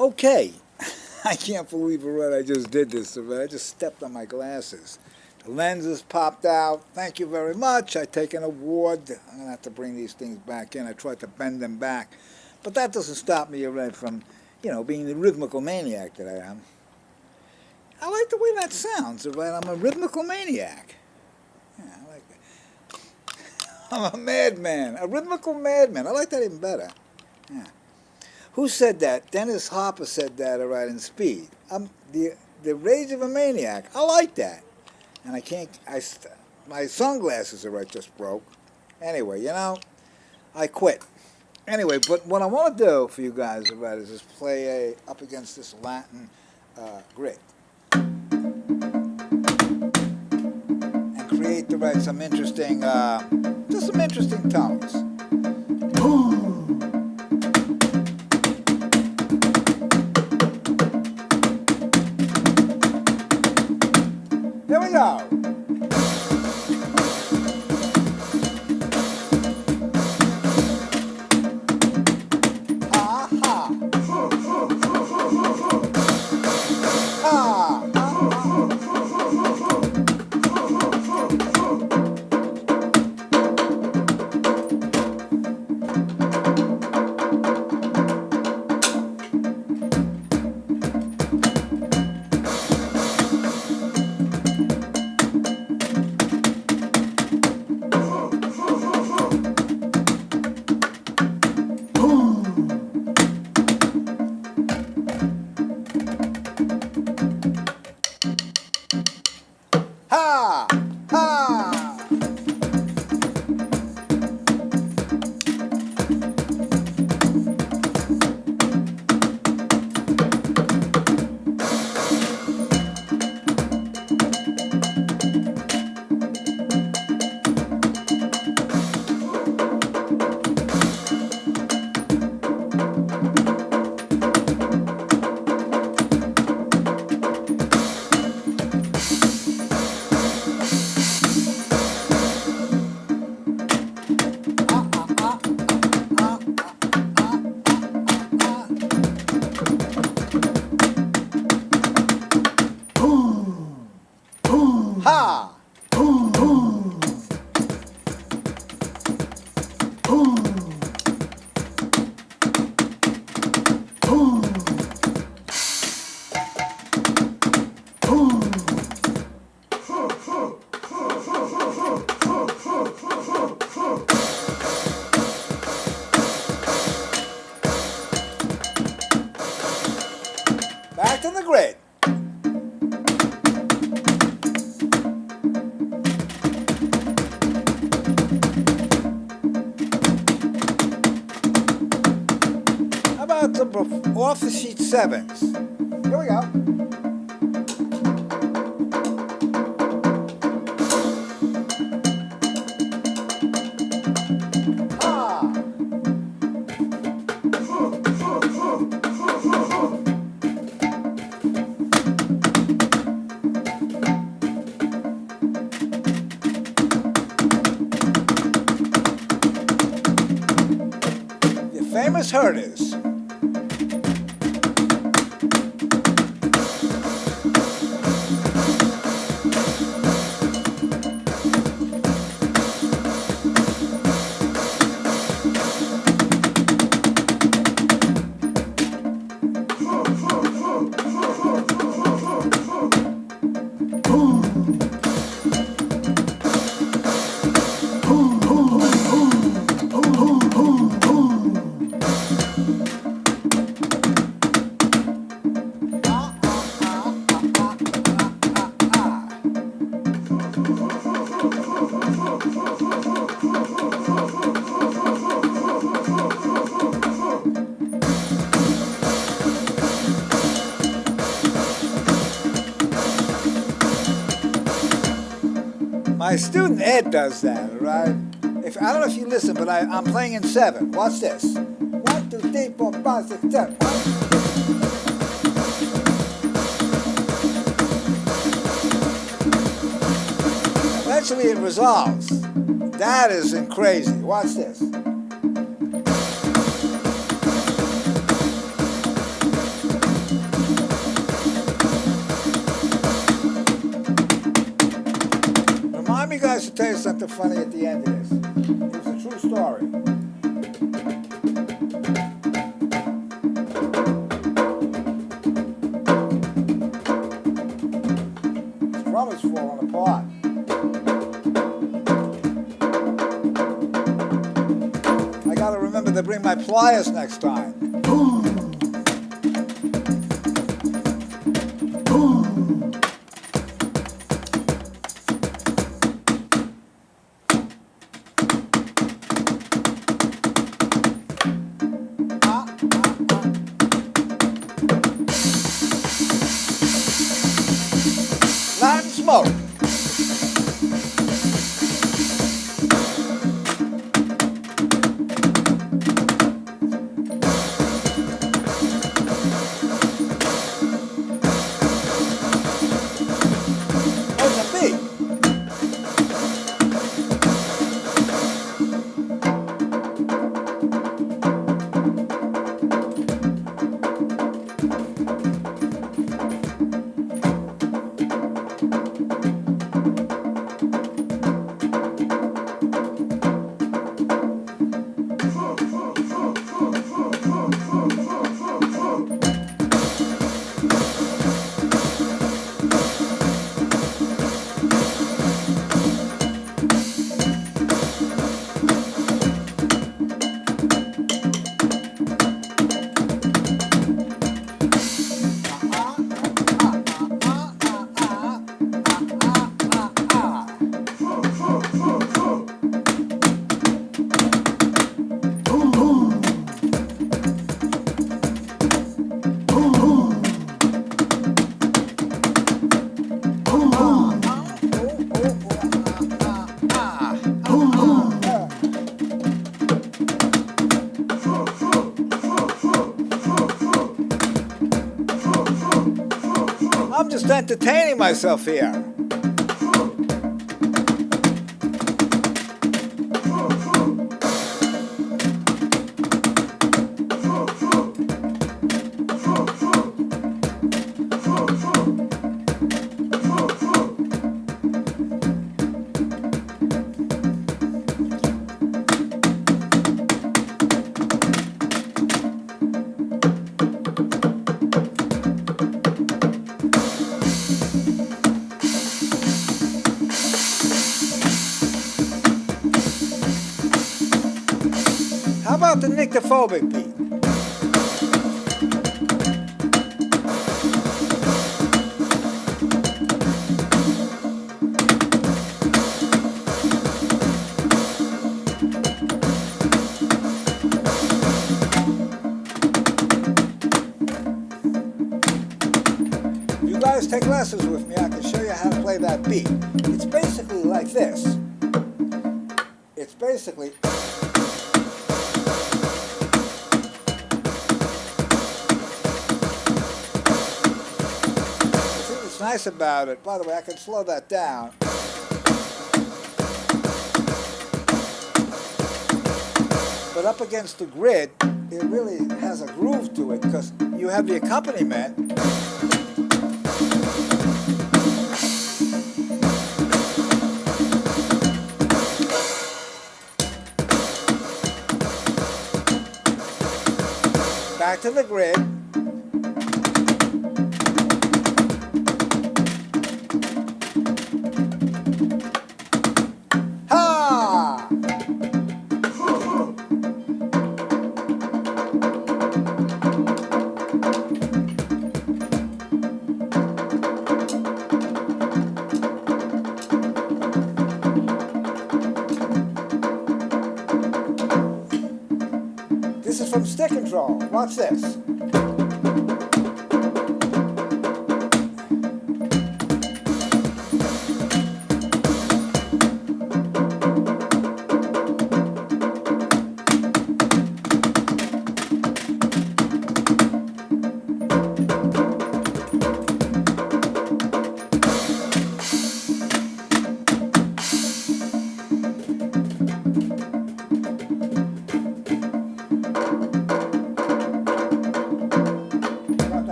Okay, I can't believe what I just did this. I just stepped on my glasses. The lenses popped out. Thank you very much. I take an award. I'm going to have to bring these things back in. I tried to bend them back. But that doesn't stop me from, being the rhythmical maniac that I am. I like the way that sounds. I'm a rhythmical maniac. Yeah, I like that. I'm a madman. A rhythmical madman. I like that even better. Yeah. Who said that? Dennis Hopper said that, all right, in Speed. I'm the rage of a maniac. I like that. And I can't, my sunglasses are right just broke. Anyway, I quit. Anyway, but what I want to do for you guys, all right, is just play up against this Latin grid. And create some interesting, just some interesting tones. Here we go. Ha ha. Ha. Ha! Ha! Ha! Back to the grid. How about the off the sheet sevens? Here we go. Famous herders. My student Ed does that, all right? I don't know if you listen, but I'm playing in 7. Watch this. 1, 2, 3, 4, 5, 6, 7. Eventually it resolves. That isn't crazy. Watch this. something funny at the end of this. It's a true story. This drum is falling apart. I gotta remember to bring my pliers next time. Latin smoke. Where's the beat? I'm just entertaining myself here. How about the nyctophobic beat? If you guys take lessons with me, I can show you how to play that beat. It's basically like this. It's basically... What's nice about it, by the way, I can slow that down. But up against the grid, it really has a groove to it because you have the accompaniment. Back to the grid. Ha! This is from Stick Control. Watch this.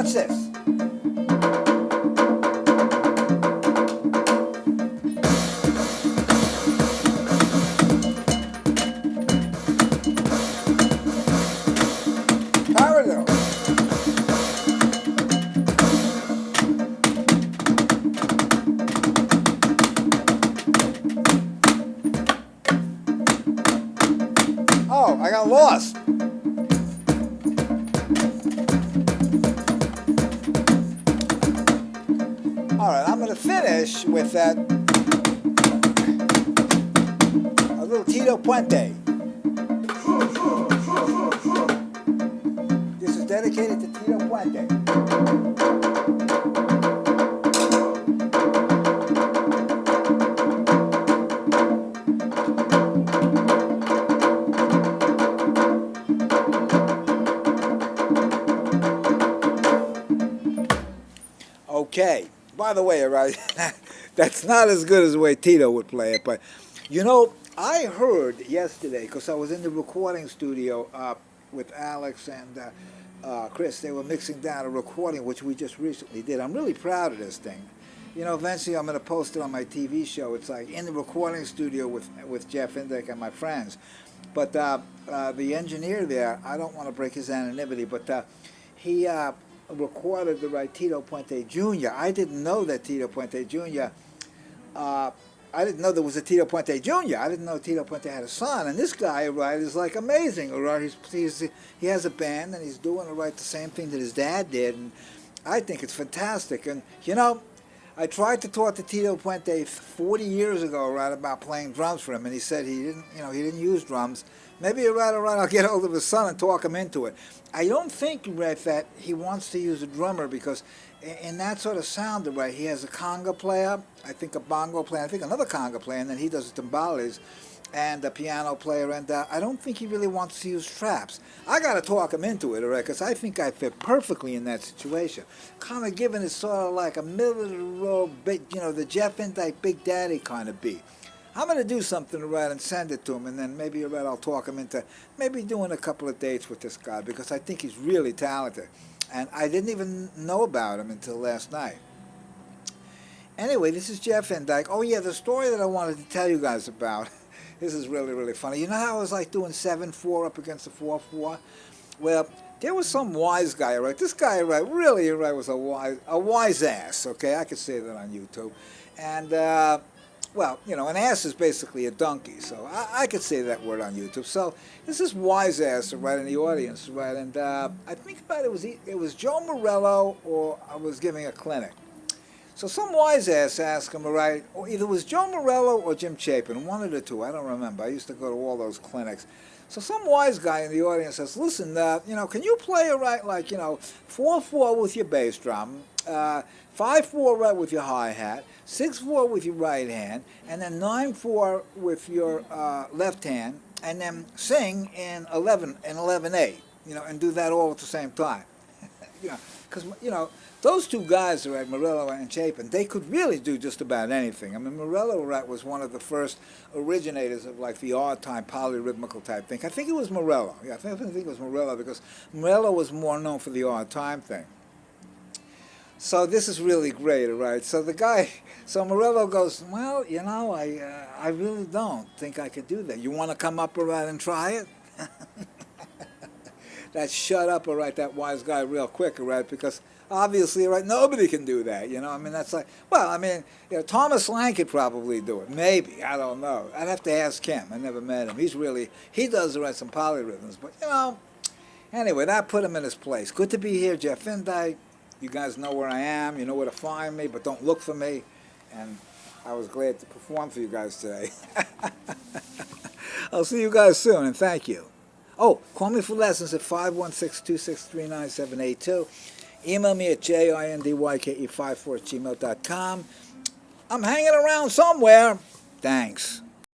Watch this. Parallel. Oh, I got lost. All right, I'm going to finish with that, a little Tito Puente. This is dedicated to Tito Puente. Okay. By the way, right, that's not as good as the way Tito would play it. But, you know, I heard yesterday, because I was in the recording studio with Alex and Chris. They were mixing down a recording, which we just recently did. I'm really proud of this thing. You know, eventually I'm going to post it on my TV show. It's like in the recording studio with Jeff Indick and my friends. But the engineer there, I don't want to break his anonymity, but he recorded the right Tito Puente Jr. I didn't know that Tito Puente Jr. I didn't know there was a Tito Puente Jr. I didn't know Tito Puente had a son. And this guy, right, is like amazing, right? He has a band and he's doing, right, the same thing that his dad did. And I think it's fantastic. And, you know, I tried to talk to Tito Puente 40 years ago, right, about playing drums for him. And he said he didn't use drums. Maybe you're right, all right, I'll get hold of his son and talk him into it. I don't think, right, that he wants to use a drummer because in that sort of sound, right, he has a conga player, I think a bongo player, I think another conga player, and then he does the timbales, and a piano player, and I don't think he really wants to use traps. I got to talk him into it, all right, because I think I fit perfectly in that situation. Kind of giving it sort of like a middle-of-the-road, the Jeff Indick Big Daddy kind of beat. I'm going to do something, right, and send it to him, and then maybe, right, I'll talk him into maybe doing a couple of dates with this guy because I think he's really talented. And I didn't even know about him until last night. Anyway, this is Jeff Indick. Oh, yeah, the story that I wanted to tell you guys about. This is really, really funny. You know how I was like doing 7/4 up against the 4/4? Well, there was some wise guy, right? This guy, right, really, right, was a wise ass, okay? I could say that on YouTube. And, well, you know, an ass is basically a donkey, so I could say that word on YouTube. So this is wise ass right in the audience, right? And I think about it was Joe Morello or I was giving a clinic. So some wise ass asked him, right, or either it was Joe Morello or Jim Chapin, one of the two, I don't remember. I used to go to all those clinics. So some wise guy in the audience says, listen, can you play it right, like, 4/4 with your bass drum, 5/4 right with your hi-hat, 6/4 with your right hand, and then 9/4 with your left hand, and then sing in 11/8, and do that all at the same time. Because, those two guys, right, Morello and Chapin, they could really do just about anything. I mean, Morello, right, was one of the first originators of, like, the odd-time polyrhythmical type thing. I think it was Morello. Yeah, I think it was Morello because Morello was more known for the odd-time thing. So this is really great, right? So Morello goes, well, I really don't think I could do that. You want to come up, right, and try it? That shut up, all right, that wise guy real quick, all right, because obviously, right, nobody can do that, I mean, that's like, well, I mean, Thomas Lang could probably do it, maybe, I don't know. I'd have to ask him. I never met him. He does, right, some polyrhythms, but, anyway, that put him in his place. Good to be here, Jeff Indick. You guys know where I am. You know where to find me, but don't look for me. And I was glad to perform for you guys today. I'll see you guys soon, and thank you. Oh, call me for lessons at 516-263-9782. Email me at jindyke54@gmail.com. I'm hanging around somewhere. Thanks.